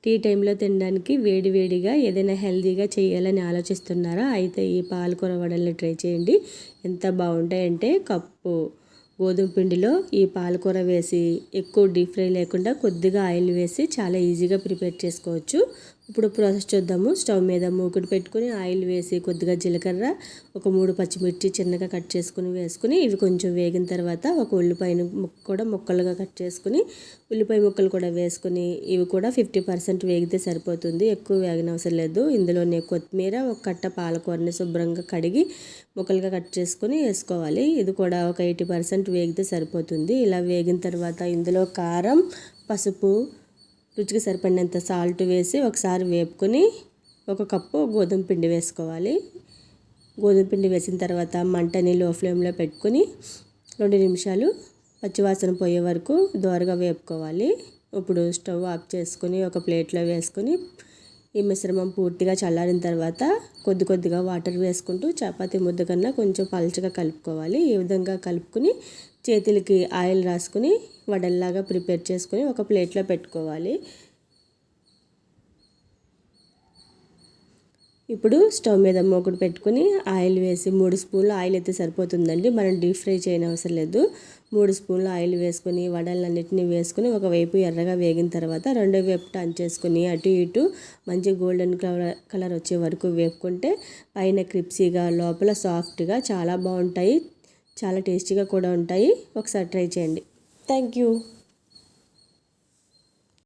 Tea టైంలో తినడానికి వేడి వేడిగా ఏదైనా హెల్తీగా చేయాలని ఆలోచిస్తున్నారా? అయితే ఈ పాలకూర వడల్ని ట్రై చేయండి. ఎంత బాగుంటాయంటే కప్పు గోధుమ పిండిలో ఈ పాలకూర వేసి ఎక్కువ డీప్ ఫ్రై లేకుండా కొద్దిగా ఆయిల్ వేసి చాలా ఈజీగా ప్రిపేర్ చేసుకోవచ్చు. ఇప్పుడు ప్రాసెస్ చూద్దాము. స్టవ్ మీద మూకుడు పెట్టుకుని ఆయిల్ వేసి కొద్దిగా జీలకర్ర, ఒక 3 పచ్చిమిర్చి చిన్నగా కట్ చేసుకుని వేసుకుని ఇవి కొంచెం వేగిన తర్వాత ఒక ఉల్లిపాయను కూడా ముక్కలుగా కట్ చేసుకుని ఉల్లిపాయ ముక్కలు కూడా వేసుకుని ఇవి కూడా 50% వేగితే సరిపోతుంది. ఎక్కువ వేగనవసరం లేదు. ఇందులోనే కొత్తిమీర, ఒక కట్ట పాలకూరని శుభ్రంగా కడిగి ముక్కలుగా కట్ చేసుకుని వేసుకోవాలి. ఇది కూడా ఒక 80% వేగితే సరిపోతుంది. ఇలా వేగిన తర్వాత ఇందులో కారం, పసుపు, రుచికి సరిపడినంత సాల్ట్ వేసి ఒకసారి వేపుకొని ఒక కప్పు గోధుమ పిండి వేసుకోవాలి. గోధుమ పిండి వేసిన తర్వాత మంటని లో ఫ్లేమ్లో పెట్టుకుని 2 నిమిషాలు పచ్చివాసన పోయే వరకు దోరగా వేపుకోవాలి. ఇప్పుడు స్టవ్ ఆఫ్ చేసుకుని ఒక ప్లేట్లో వేసుకొని ఈ మిశ్రమం పూర్తిగా చల్లారిన తర్వాత కొద్దిగా వాటర్ వేసుకుంటూ చపాతీ ముద్ద కన్నా కొంచెం పలచగా కలుపుకోవాలి. ఈ విధంగా కలుపుకుని చేతులకి ఆయిల్ రాసుకుని వడల్లాగా ప్రిపేర్ చేసుకుని ఒక ప్లేట్లో పెట్టుకోవాలి. ఇప్పుడు స్టవ్ మీద మూకుడు పెట్టుకుని ఆయిల్ వేసి 3 స్పూన్లు ఆయిల్ అయితే సరిపోతుందండి. మనం డీప్ ఫ్రై చేయనవసరం లేదు. 3 స్పూన్లు ఆయిల్ వేసుకొని వడలన్నిటిని వేసుకుని ఒకవైపు ఎర్రగా వేగిన తర్వాత రెండో వైపు టర్న్ చేసుకుని అటు ఇటు మంచి గోల్డెన్ కలర్ వచ్చే వరకు వేపుకుంటే పైన క్రిప్సీగా లోపల సాఫ్ట్గా చాలా బాగుంటాయి. చాలా టేస్టీగా కూడా ఉంటాయి. ఒకసారి ట్రై చేయండి. Thank you.